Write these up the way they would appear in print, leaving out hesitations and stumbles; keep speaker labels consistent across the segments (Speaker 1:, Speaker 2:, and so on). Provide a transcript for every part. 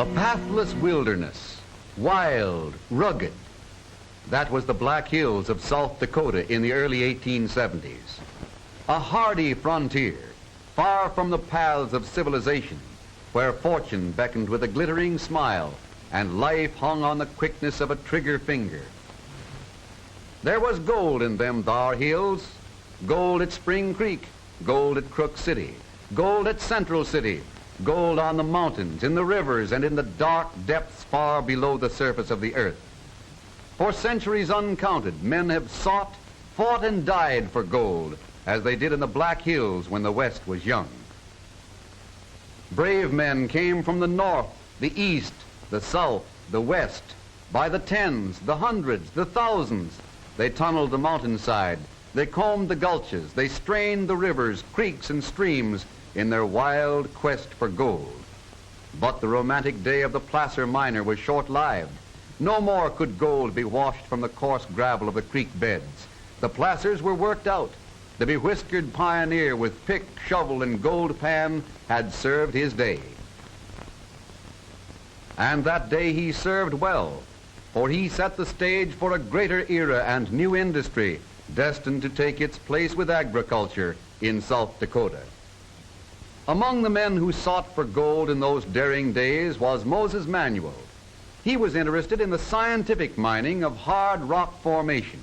Speaker 1: A pathless wilderness, wild, rugged. That was the Black Hills of South Dakota in the early 1870s. A hardy frontier, far from the paths of civilization, where fortune beckoned with a glittering smile and life hung on the quickness of a trigger finger. There was gold in them thar hills, gold at Spring Creek, gold at Crook City, gold at Central City, gold on the mountains, in the rivers, and in the dark depths far below the surface of the earth. For centuries uncounted, men have sought, fought, and died for gold, as they did in the Black Hills when the West was young. Brave men came from the north, the east, the south, the west. By the tens, the hundreds, the thousands, they tunneled the mountainside, they combed the gulches, they strained the rivers, creeks, and streams in their wild quest for gold. But the romantic day of the placer miner was short-lived. No more could gold be washed from the coarse gravel of the creek beds. The placers were worked out. The bewhiskered pioneer with pick, shovel, and gold pan had served his day. And that day he served well, for he set the stage for a greater era and new industry destined to take its place with agriculture in South Dakota. Among the men who sought for gold in those daring days was Moses Manuel. He was interested in the scientific mining of hard rock formation,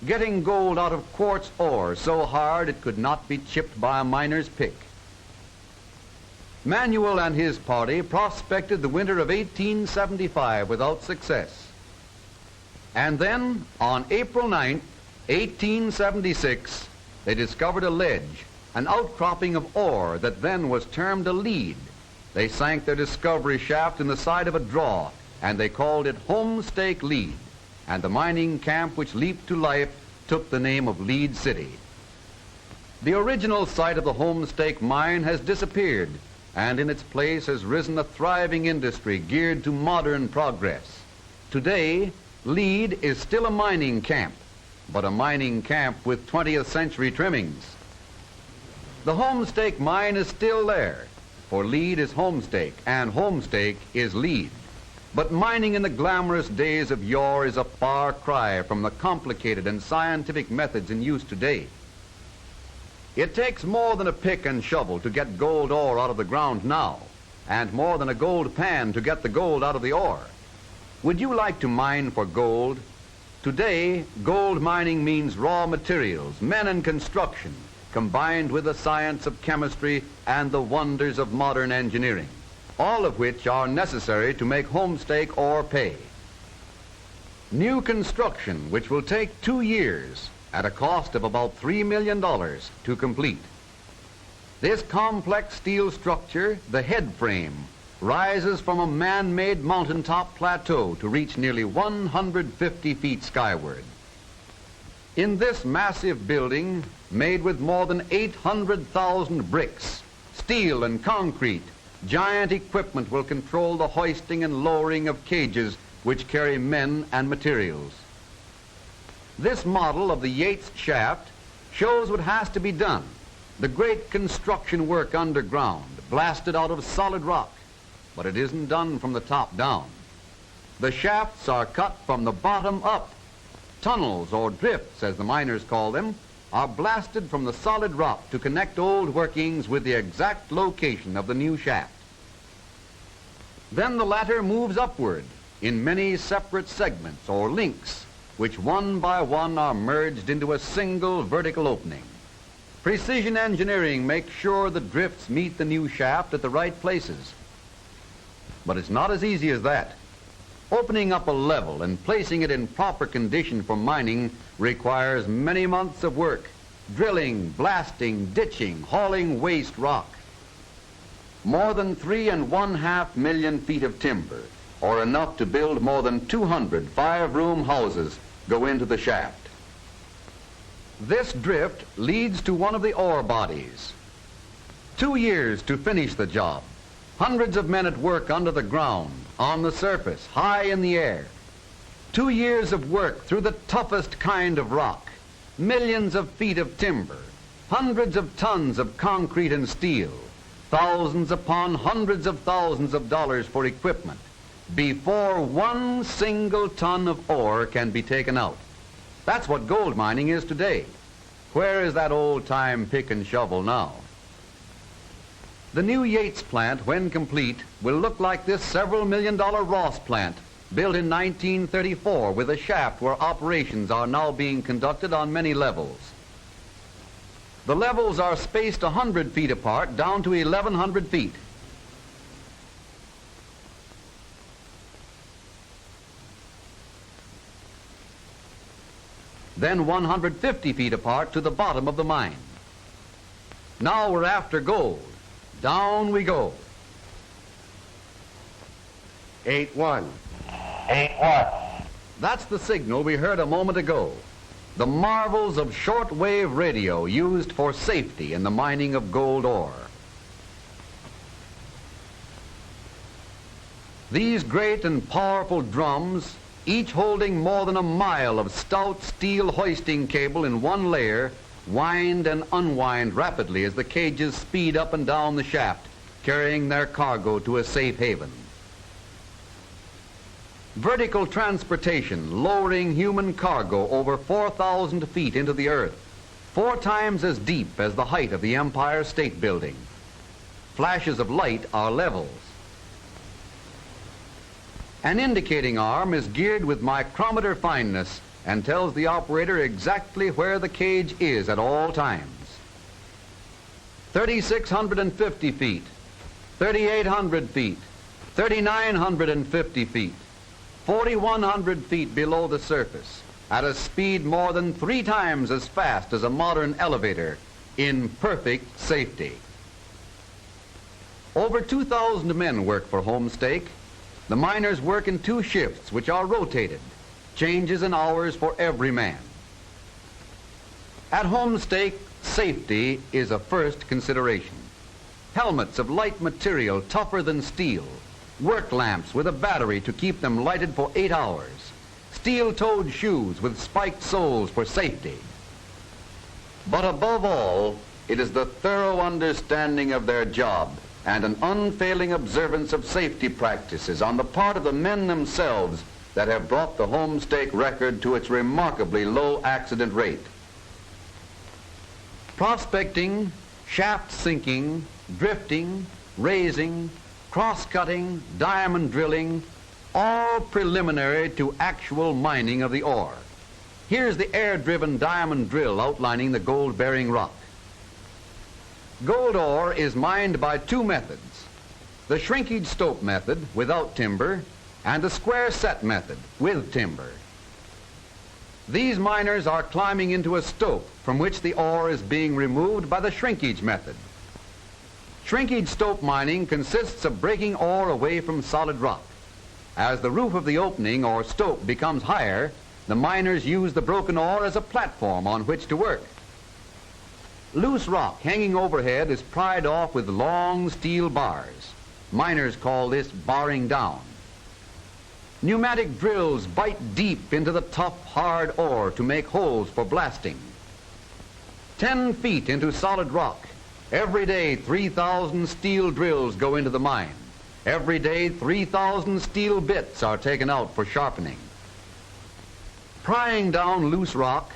Speaker 1: getting gold out of quartz ore so hard it could not be chipped by a miner's pick. Manuel and his party prospected the winter of 1875 without success. And then, on April 9th, 1876, they discovered a ledge, an outcropping of ore that then was termed a lead. They sank their discovery shaft in the side of a draw, and they called it Homestake Lead, and the mining camp which leaped to life took the name of Lead City. The original site of the Homestake mine has disappeared, and in its place has risen a thriving industry geared to modern progress. Today, Lead is still a mining camp, but a mining camp with 20th century trimmings. The Homestake mine is still there, for Lead is Homestake, and Homestake is Lead. But mining in the glamorous days of yore is a far cry from the complicated and scientific methods in use today. It takes more than a pick and shovel to get gold ore out of the ground now, and more than a gold pan to get the gold out of the ore. Would you like to mine for gold? Today, gold mining means raw materials, men and construction, combined with the science of chemistry and the wonders of modern engineering, all of which are necessary to make Homestake ore pay. New construction, which will take 2 years at a cost of about $3 million to complete. This complex steel structure, the head frame, rises from a man-made mountaintop plateau to reach nearly 150 feet skyward. In this massive building, made with more than 800,000 bricks, steel and concrete, giant equipment will control the hoisting and lowering of cages which carry men and materials. This model of the Yates shaft shows what has to be done. The great construction work underground, blasted out of solid rock, but it isn't done from the top down. The shafts are cut from the bottom up. Tunnels, or drifts as the miners call them, are blasted from the solid rock to connect old workings with the exact location of the new shaft. Then the latter moves upward in many separate segments or links, which one by one are merged into a single vertical opening. Precision engineering makes sure the drifts meet the new shaft at the right places. But it's not as easy as that. Opening up a level and placing it in proper condition for mining requires many months of work, drilling, blasting, ditching, hauling waste rock. More than 3.5 million feet of timber, or enough to build more than 200 five-room houses, go into the shaft. This drift leads to one of the ore bodies. 2 years to finish the job. Hundreds of men at work under the ground, on the surface, high in the air. 2 years of work through the toughest kind of rock. Millions of feet of timber. Hundreds of tons of concrete and steel. thousands upon hundreds of thousands of dollars for equipment before one single ton of ore can be taken out. That's what gold mining is today. Where is that old-time pick and shovel now? The new Yates plant, when complete, will look like this several million-dollar Ross plant, built in 1934 with a shaft where operations are now being conducted on many levels. The levels are spaced 100 feet apart down to 1,100 feet. Then 150 feet apart to the bottom of the mine. Now we're after gold. Down we go.
Speaker 2: 8-1.
Speaker 3: 8-1.
Speaker 1: That's the signal we heard a moment ago. The marvels of shortwave radio used for safety in the mining of gold ore. These great and powerful drums, each holding more than a mile of stout steel hoisting cable in one layer, wind and unwind rapidly as the cages speed up and down the shaft, carrying their cargo to a safe haven. Vertical transportation, lowering human cargo over 4,000 feet into the earth, 4 times as deep as the height of the Empire State Building. Flashes of light are levels. An indicating arm is geared with micrometer fineness and tells the operator exactly where the cage is at all times. 3,650 feet, 3,800 feet, 3,950 feet, 4,100 feet below the surface, at a speed more than 3 times as fast as a modern elevator, in perfect safety. Over 2,000 men work for Homestake. The miners work in 2 shifts, which are rotated, changes in hours for every man. At Homestake, safety is a first consideration. Helmets of light material tougher than steel, work lamps with a battery to keep them lighted for 8 hours, steel-toed shoes with spiked soles for safety. But above all, it is the thorough understanding of their job and an unfailing observance of safety practices on the part of the men themselves that have brought the Homestake record to its remarkably low accident rate. Prospecting, shaft sinking, drifting, raising, cross-cutting, diamond drilling, all preliminary to actual mining of the ore. Here's the air-driven diamond drill outlining the gold-bearing rock. Gold ore is mined by 2 methods: the shrinkage stope method without timber and the square set method with timber. These miners are climbing into a stope from which the ore is being removed by the shrinkage method. Shrinkage stope mining consists of breaking ore away from solid rock. As the roof of the opening or stope becomes higher, the miners use the broken ore as a platform on which to work. Loose rock hanging overhead is pried off with long steel bars. Miners call this barring down. Pneumatic drills bite deep into the tough, hard ore to make holes for blasting. 10 feet into solid rock. Every day, 3,000 steel drills go into the mine. Every day, 3,000 steel bits are taken out for sharpening. Prying down loose rock,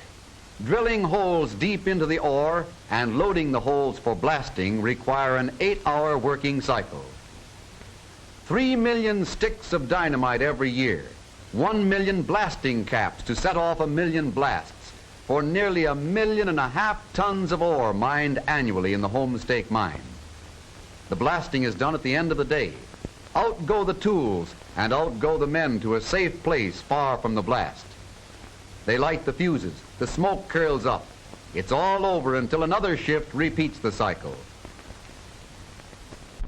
Speaker 1: drilling holes deep into the ore, and loading the holes for blasting require an 8-hour working cycle. 3 million sticks of dynamite every year, 1 million blasting caps to set off 1 million blasts, for nearly 1.5 million tons of ore mined annually in the Homestake mine. The blasting is done at the end of the day. Out go the tools and out go the men to a safe place far from the blast. They light the fuses, the smoke curls up. It's all over until another shift repeats the cycle.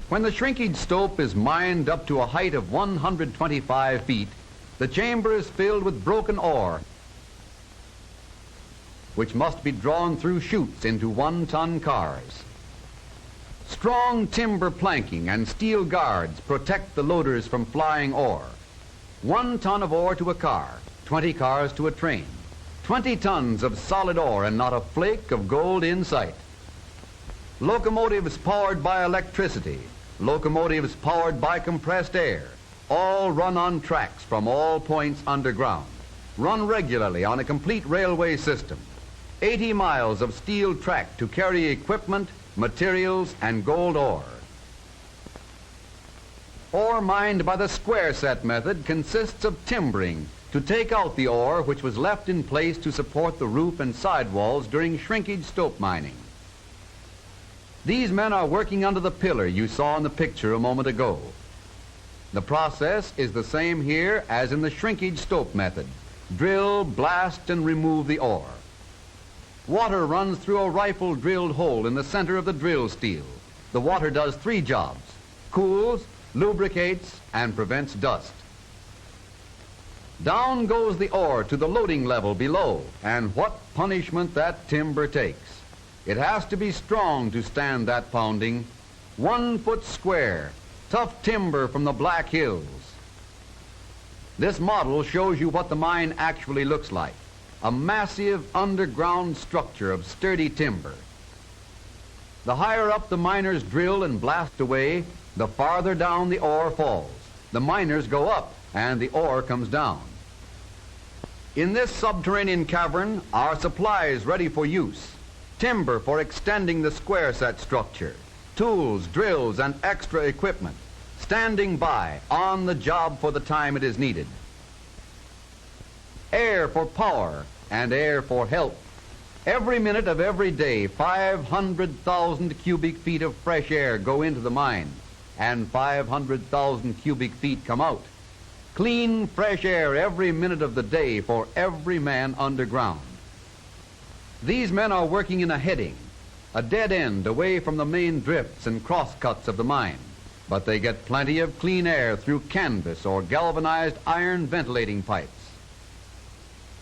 Speaker 1: When the shrinkage stope is mined up to a height of 125 feet, the chamber is filled with broken ore, which must be drawn through chutes into 1-ton cars. Strong timber planking and steel guards protect the loaders from flying ore. 1 ton of ore to a car, 20 cars to a train. 20 tons of solid ore and not a flake of gold in sight. Locomotives powered by electricity, locomotives powered by compressed air, all run on tracks from all points underground, run regularly on a complete railway system. 80 miles of steel track to carry equipment, materials, and gold ore. Ore mined by the square set method consists of timbering to take out the ore which was left in place to support the roof and sidewalls during shrinkage stope mining. These men are working under the pillar you saw in the picture a moment ago. The process is the same here as in the shrinkage stope method. Drill, blast, and remove the ore. Water runs through a rifle drilled hole in the center of the drill steel. The water does 3 jobs: cools, lubricates, and prevents dust. Down goes the ore to the loading level below, and what punishment that timber takes. It has to be strong to stand that pounding. 1 foot square, tough timber from the Black Hills. This model shows you what the mine actually looks like. A massive underground structure of sturdy timber. The higher up the miners drill and blast away, the farther down the ore falls. The miners go up and the ore comes down. In this subterranean cavern are supplies ready for use. Timber for extending the square set structure. Tools, drills, and extra equipment. Standing by, on the job for the time it is needed. Air for power and air for help. Every minute of every day, 500,000 cubic feet of fresh air go into the mine, and 500,000 cubic feet come out. Clean, fresh air every minute of the day for every man underground. These men are working in a heading, a dead end away from the main drifts and crosscuts of the mine, but they get plenty of clean air through canvas or galvanized iron ventilating pipes.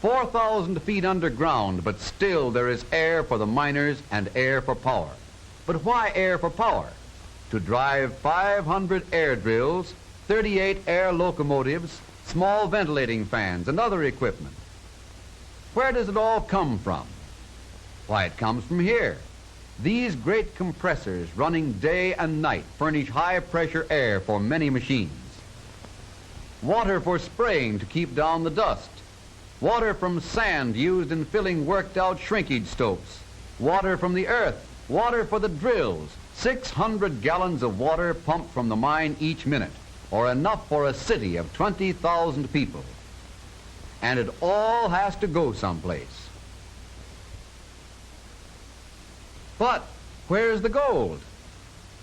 Speaker 1: 4,000 feet underground, but still there is air for the miners and air for power. But why air for power? To drive 500 air drills, 38 air locomotives, small ventilating fans, and other equipment. Where does it all come from? Why, it comes from here. These great compressors running day and night furnish high-pressure air for many machines. Water for spraying to keep down the dust. Water from sand used in filling worked-out shrinkage stopes. Water from the earth. Water for the drills. 600 gallons of water pumped from the mine each minute, or enough for a city of 20,000 people. And it all has to go someplace. But where's the gold?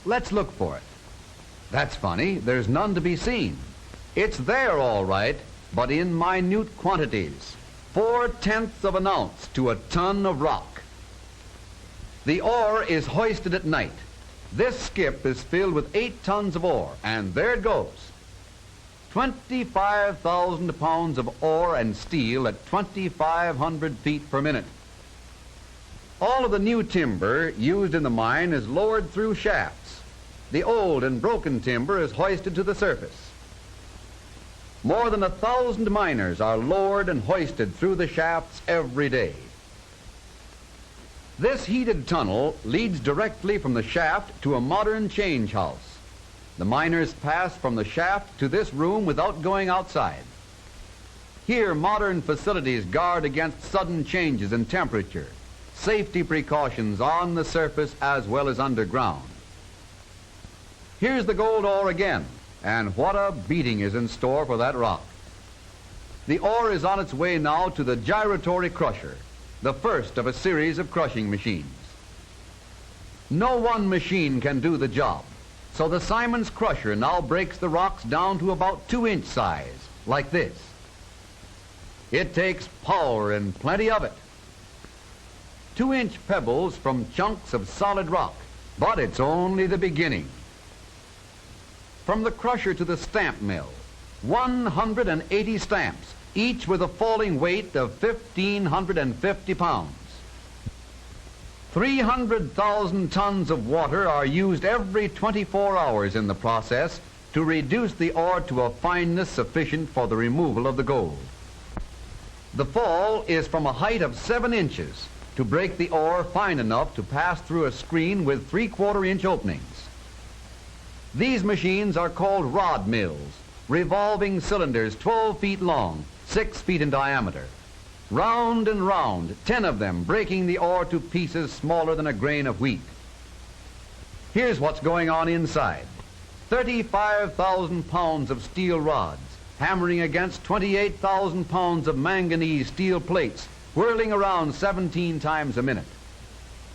Speaker 1: Let's look for it. That's funny, there's none to be seen. It's there all right, but in minute quantities. 4/10 of an ounce to a ton of rock. The ore is hoisted at night. This skip is filled with 8 tons of ore, and there it goes. 25,000 pounds of ore and steel at 2,500 feet per minute. All of the new timber used in the mine is lowered through shafts. The old and broken timber is hoisted to the surface. More than 1,000 miners are lowered and hoisted through the shafts every day. This heated tunnel leads directly from the shaft to a modern change house. The miners pass from the shaft to this room without going outside. Here, modern facilities guard against sudden changes in temperature. Safety precautions on the surface as well as underground. Here's the gold ore again, and what a beating is in store for that rock. The ore is on its way now to the gyratory crusher, the first of a series of crushing machines. No one machine can do the job, so the Simon's crusher now breaks the rocks down to about 2-inch size, like this. It takes power and plenty of it. 2-inch pebbles from chunks of solid rock, but it's only the beginning. From the crusher to the stamp mill, 180 stamps, each with a falling weight of 1,550 pounds. 300,000 tons of water are used every 24 hours in the process to reduce the ore to a fineness sufficient for the removal of the gold. The fall is from a height of 7 inches, to break the ore fine enough to pass through a screen with 3/4-inch openings. These machines are called rod mills, revolving cylinders 12 feet long, 6 feet in diameter. Round and round, 10 of them breaking the ore to pieces smaller than a grain of wheat. Here's what's going on inside. 35,000 pounds of steel rods, hammering against 28,000 pounds of manganese steel plates, whirling around 17 times a minute.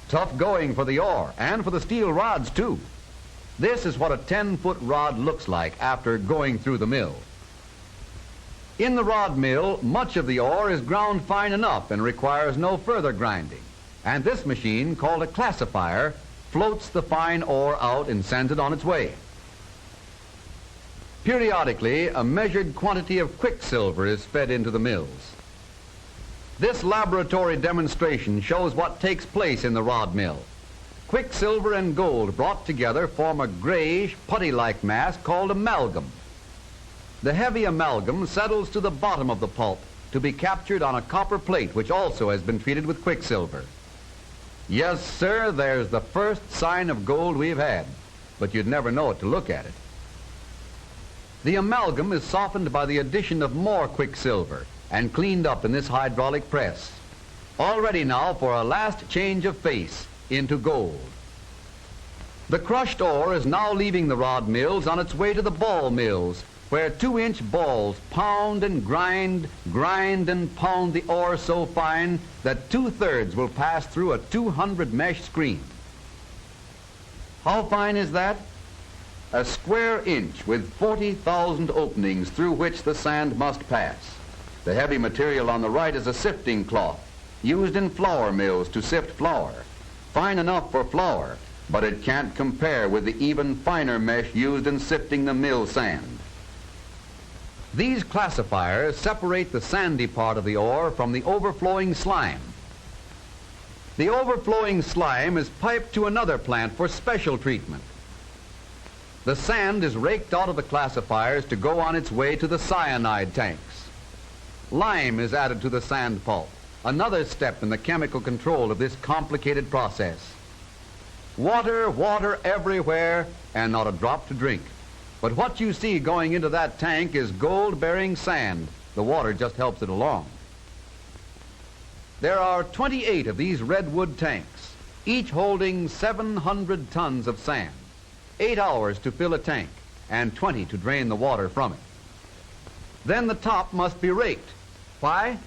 Speaker 1: Tough going for the ore, and for the steel rods, too. This is what a 10-foot rod looks like after going through the mill. In the rod mill, much of the ore is ground fine enough and requires no further grinding. And this machine, called a classifier, floats the fine ore out and sends it on its way. Periodically, a measured quantity of quicksilver is fed into the mills. This laboratory demonstration shows what takes place in the rod mill. Quicksilver and gold brought together form a grayish, putty-like mass called amalgam. The heavy amalgam settles to the bottom of the pulp to be captured on a copper plate, which also has been treated with quicksilver. Yes, sir, there's the first sign of gold we've had, but you'd never know it to look at it. The amalgam is softened by the addition of more quicksilver and cleaned up in this hydraulic press. All ready now for a last change of face into gold. The crushed ore is now leaving the rod mills on its way to the ball mills, where 2-inch balls pound and grind and pound the ore so fine that 2/3 will pass through a 200 mesh screen. How fine is that? A square inch with 40,000 openings through which the sand must pass. The heavy material on the right is a sifting cloth used in flour mills to sift flour. Fine enough for flour, but it can't compare with the even finer mesh used in sifting the mill sand. These classifiers separate the sandy part of the ore from the overflowing slime. The overflowing slime is piped to another plant for special treatment. The sand is raked out of the classifiers to go on its way to the cyanide tanks. Lime is added to the sand pulp, another step in the chemical control of this complicated process. Water, water everywhere, and not a drop to drink. But what you see going into that tank is gold-bearing sand. The water just helps it along. There are 28 of these redwood tanks, each holding 700 tons of sand. 8 hours to fill a tank, and 20 to drain the water from it. Then the top must be raked. Why?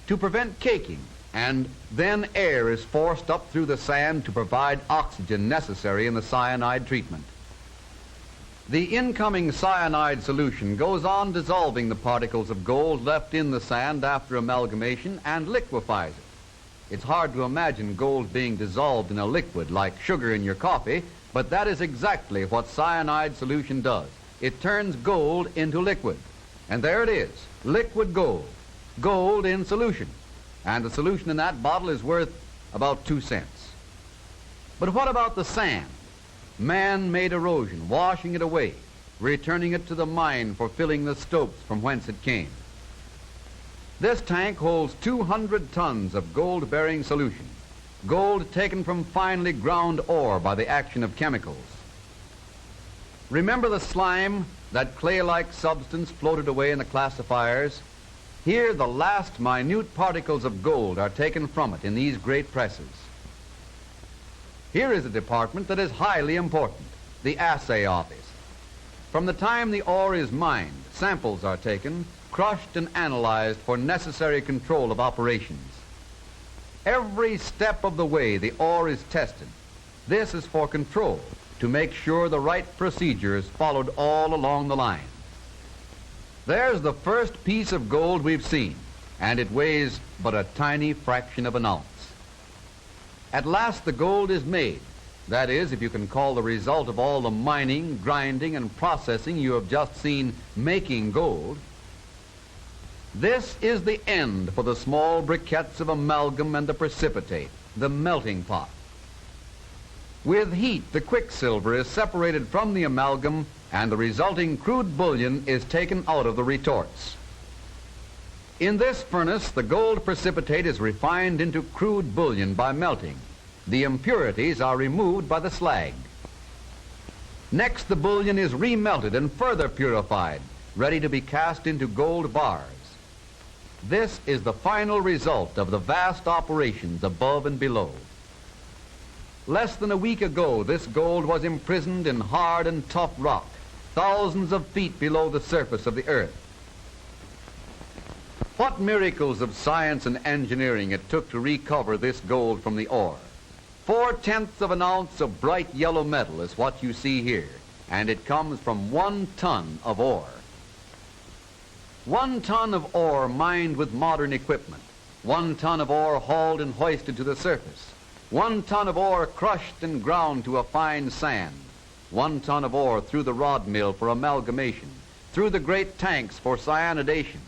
Speaker 1: To prevent caking, and then air is forced up through the sand to provide oxygen necessary in the cyanide treatment. The incoming cyanide solution goes on dissolving the particles of gold left in the sand after amalgamation and liquefies it. It's hard to imagine gold being dissolved in a liquid like sugar in your coffee, but that is exactly what cyanide solution does. It turns gold into liquid. And there it is, liquid gold. Gold in solution. And the solution in that bottle is worth about 2 cents. But what about the sand? Man-made erosion, washing it away, returning it to the mine for filling the stopes from whence it came. This tank holds 200 tons of gold-bearing solution, gold taken from finely ground ore by the action of chemicals. Remember the slime, that clay-like substance floated away in the classifiers? Here, the last minute particles of gold are taken from it in these great presses. Here is a department that is highly important, the assay office. From the time the ore is mined, samples are taken, crushed and analyzed for necessary control of operations. Every step of the way, the ore is tested. This is for control, to make sure the right procedure is followed all along the line. There's the first piece of gold we've seen, and it weighs but a tiny fraction of an ounce. At last the gold is made. That is, if you can call the result of all the mining, grinding, and processing you have just seen making gold. This is the end for the small briquettes of amalgam and the precipitate, the melting pot. With heat, the quicksilver is separated from the amalgam and the resulting crude bullion is taken out of the retorts. In this furnace, the gold precipitate is refined into crude bullion by melting. The impurities are removed by the slag. Next, the bullion is remelted and further purified, ready to be cast into gold bars. This is the final result of the vast operations above and below. Less than a week ago, this gold was imprisoned in hard and tough rock, thousands of feet below the surface of the earth. What miracles of science and engineering it took to recover this gold from the ore. 4/10 of an ounce of bright yellow metal is what you see here, and it comes from 1 ton of ore. 1 ton of ore mined with modern equipment, 1 ton of ore hauled and hoisted to the surface, 1 ton of ore crushed and ground to a fine sand, 1 ton of ore through the rod mill for amalgamation, through the great tanks for cyanidation.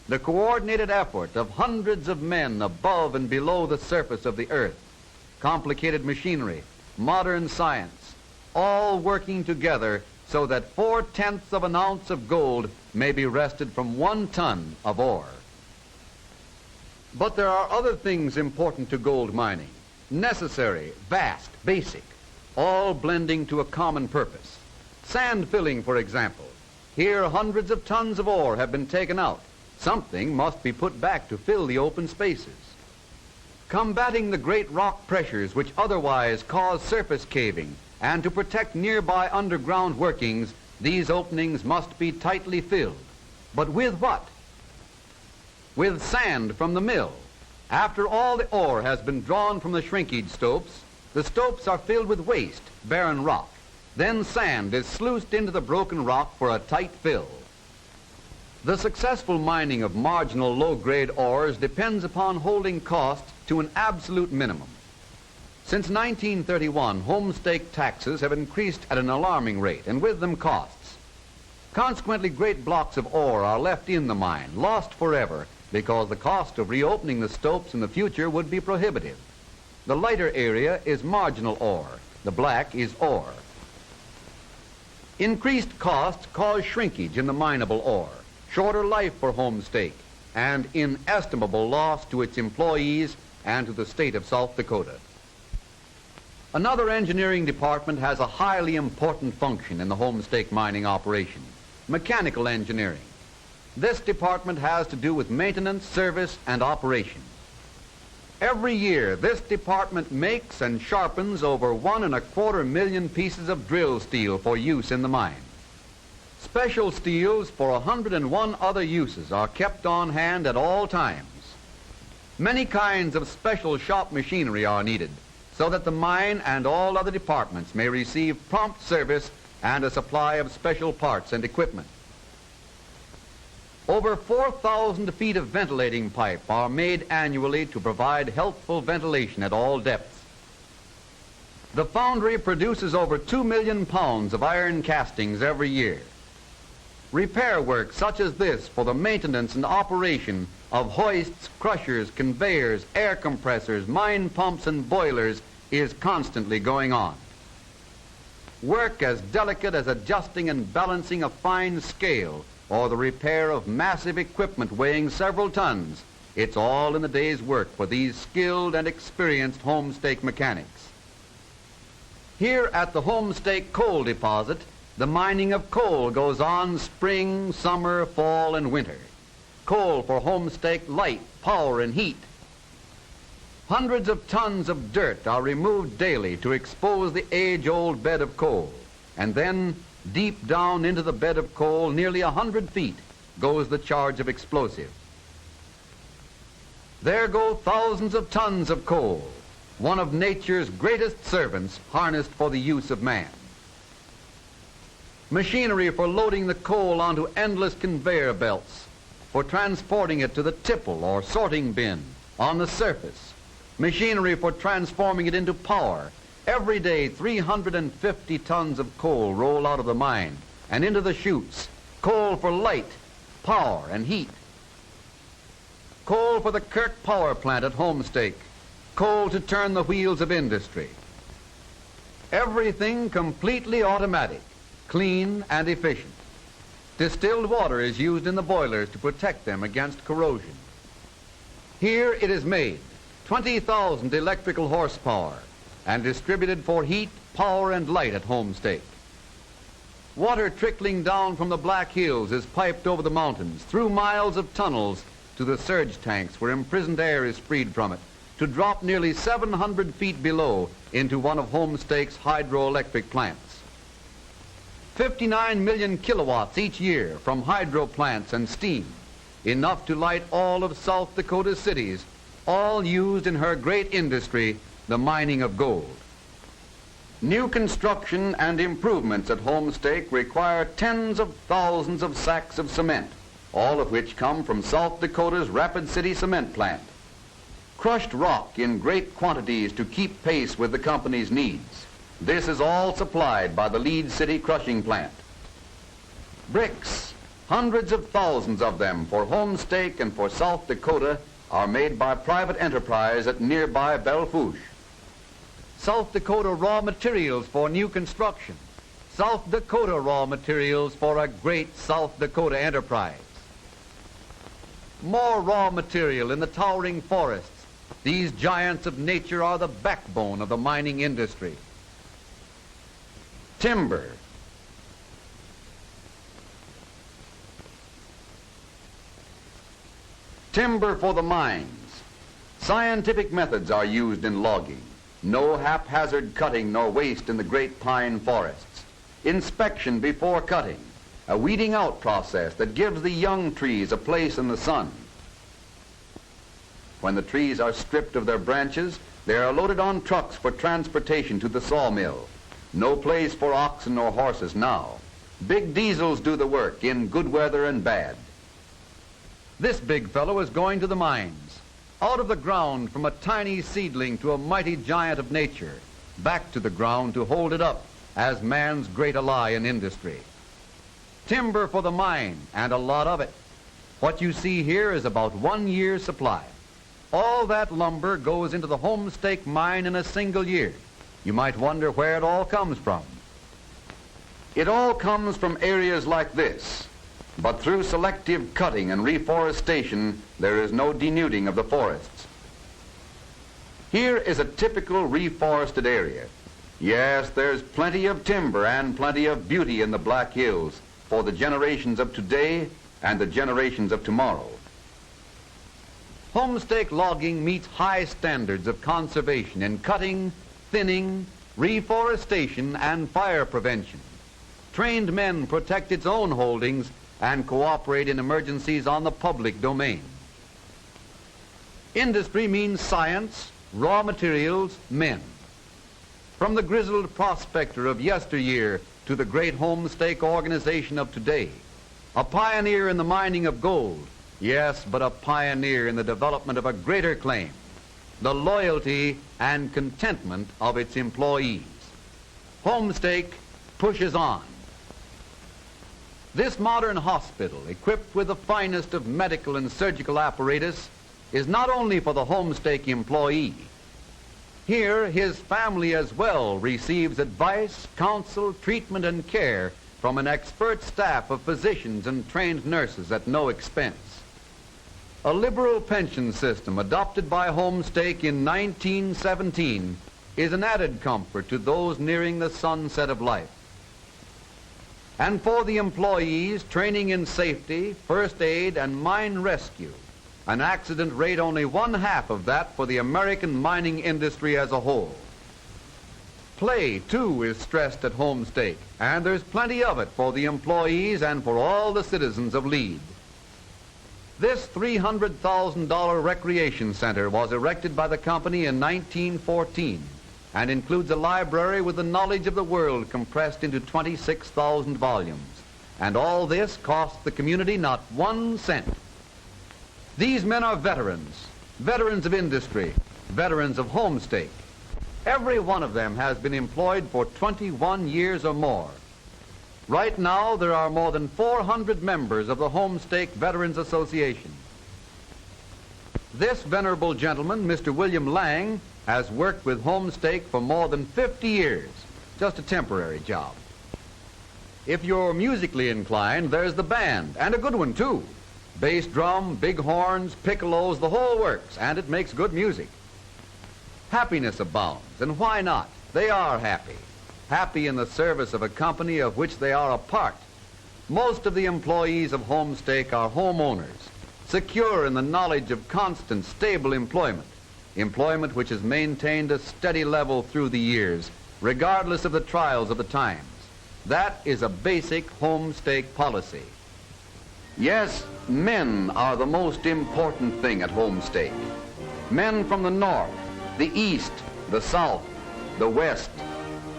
Speaker 1: The coordinated effort of hundreds of men above and below the surface of the earth, complicated machinery, modern science, all working together so that 4/10 of an ounce of gold may be wrested from 1 ton of ore. But there are other things important to gold mining, necessary, vast, basic, all blending to a common purpose. Sand filling, for example. Here hundreds of tons of ore have been taken out. Something must be put back to fill the open spaces. Combating the great rock pressures which otherwise cause surface caving, and to protect nearby underground workings, these openings must be tightly filled. But with what? With sand from the mill. After all the ore has been drawn from the shrinkage stopes, the stopes are filled with waste, barren rock. Then sand is sluiced into the broken rock for a tight fill. The successful mining of marginal low-grade ores depends upon holding costs to an absolute minimum. Since 1931, homestake taxes have increased at an alarming rate, and with them costs. Consequently, great blocks of ore are left in the mine, lost forever, because the cost of reopening the stopes in the future would be prohibitive. The lighter area is marginal ore. The black is ore. Increased costs cause shrinkage in the mineable ore, shorter life for homestake, and inestimable loss to its employees and to the state of South Dakota. Another engineering department has a highly important function in the homestake mining operation, mechanical engineering. This department has to do with maintenance, service, and operation. Every year, this department makes and sharpens over 1.25 million pieces of drill steel for use in the mine. Special steels for 101 other uses are kept on hand at all times. Many kinds of special shop machinery are needed so that the mine and all other departments may receive prompt service and a supply of special parts and equipment. Over 4,000 feet of ventilating pipe are made annually to provide healthful ventilation at all depths. The foundry produces over 2 million pounds of iron castings every year. Repair work such as this for the maintenance and operation of hoists, crushers, conveyors, air compressors, mine pumps, and boilers is constantly going on. Work as delicate as adjusting and balancing a fine scale or the repair of massive equipment weighing several tons, it's all in the day's work for these skilled and experienced homestake mechanics. Here at the homestake coal deposit, the mining of coal goes on spring, summer, fall, and winter. Coal for homestake light, power, and heat. Hundreds of tons of dirt are removed daily to expose the age-old bed of coal. And then, deep down into the bed of coal, nearly 100 feet, goes the charge of explosive. There go thousands of tons of coal, one of nature's greatest servants harnessed for the use of man. Machinery for loading the coal onto endless conveyor belts, for transporting it to the tipple or sorting bin on the surface. Machinery for transforming it into power. Every day, 350 tons of coal roll out of the mine and into the chutes. Coal for light, power, and heat. Coal for the Kirk power plant at Homestake. Coal to turn the wheels of industry. Everything completely automatic, clean and efficient. Distilled water is used in the boilers to protect them against corrosion. Here it is made, 20,000 electrical horsepower, and distributed for heat, power, and light at Homestake. Water trickling down from the Black Hills is piped over the mountains, through miles of tunnels, to the surge tanks where imprisoned air is freed from it, to drop nearly 700 feet below into one of Homestake's hydroelectric plants. 59 million kilowatts each year from hydro plants and steam, enough to light all of South Dakota's cities, all used in her great industry, the mining of gold. New construction and improvements at Homestake require tens of thousands of sacks of cement, all of which come from South Dakota's Rapid City Cement Plant. Crushed rock in great quantities to keep pace with the company's needs. This is all supplied by the Lead City Crushing Plant. Bricks, hundreds of thousands of them for Homestake and for South Dakota, are made by private enterprise at nearby Belle Fourche. South Dakota raw materials for new construction. South Dakota raw materials for a great South Dakota enterprise. More raw material in the towering forests. These giants of nature are the backbone of the mining industry. Timber. Timber for the mines. Scientific methods are used in logging. No haphazard cutting nor waste in the great pine forests. Inspection before cutting. A weeding out process that gives the young trees a place in the sun. When the trees are stripped of their branches, they are loaded on trucks for transportation to the sawmill. No place for oxen or horses now. Big diesels do the work in good weather and bad. This big fellow is going to the mines, out of the ground from a tiny seedling to a mighty giant of nature, back to the ground to hold it up as man's great ally in industry. Timber for the mine, and a lot of it. What you see here is about 1 year's supply. All that lumber goes into the Homestake mine in a single year. You might wonder where it all comes from. It all comes from areas like this, but through selective cutting and reforestation, there is no denuding of the forests. Here is a typical reforested area. Yes, there's plenty of timber and plenty of beauty in the Black Hills for the generations of today and the generations of tomorrow. Homestake logging meets high standards of conservation in cutting, thinning, reforestation, and fire prevention. Trained men protect its own holdings and cooperate in emergencies on the public domain. Industry means science, raw materials, men. From the grizzled prospector of yesteryear to the great Homestake organization of today, a pioneer in the mining of gold, yes, but a pioneer in the development of a greater claim, the loyalty and contentment of its employees. Homestake pushes on. This modern hospital, equipped with the finest of medical and surgical apparatus, is not only for the Homestake employee. Here, his family as well receives advice, counsel, treatment, and care from an expert staff of physicians and trained nurses at no expense. A liberal pension system adopted by Homestake in 1917 is an added comfort to those nearing the sunset of life. And for the employees, training in safety, first aid, and mine rescue, an accident rate only 1/2 of that for the American mining industry as a whole. Play, too, is stressed at Homestake, and there's plenty of it for the employees and for all the citizens of Lead. This $300,000 recreation center was erected by the company in 1914 and includes a library with the knowledge of the world compressed into 26,000 volumes. And all this cost the community not 1 cent. These men are veterans, veterans of industry, veterans of Homestake. Every one of them has been employed for 21 years or more. Right now, there are more than 400 members of the Homestake Veterans Association. This venerable gentleman, Mr. William Lang, has worked with Homestake for more than 50 years, just a temporary job. If you're musically inclined, there's the band, and a good one too. Bass drum, big horns, piccolos, the whole works, and it makes good music. Happiness abounds, and why not? They are happy. Happy in the service of a company of which they are a part. Most of the employees of Homestake are homeowners, secure in the knowledge of constant, stable employment, employment which has maintained a steady level through the years, regardless of the trials of the times. That is a basic Homestake policy. Yes, men are the most important thing at Homestake. Men from the north, the east, the south, the west,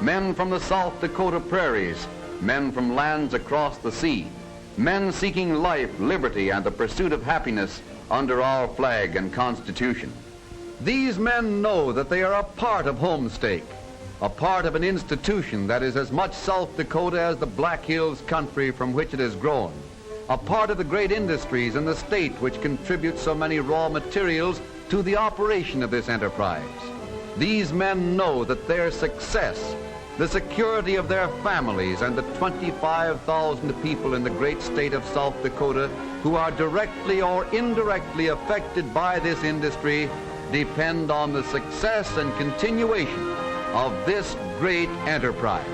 Speaker 1: men from the South Dakota prairies, men from lands across the sea, men seeking life, liberty, and the pursuit of happiness under our flag and Constitution. These men know that they are a part of Homestake, a part of an institution that is as much South Dakota as the Black Hills country from which it has grown, a part of the great industries in the state which contribute so many raw materials to the operation of this enterprise. These men know that their success, the security of their families, and the 25,000 people in the great state of South Dakota who are directly or indirectly affected by this industry depend on the success and continuation of this great enterprise.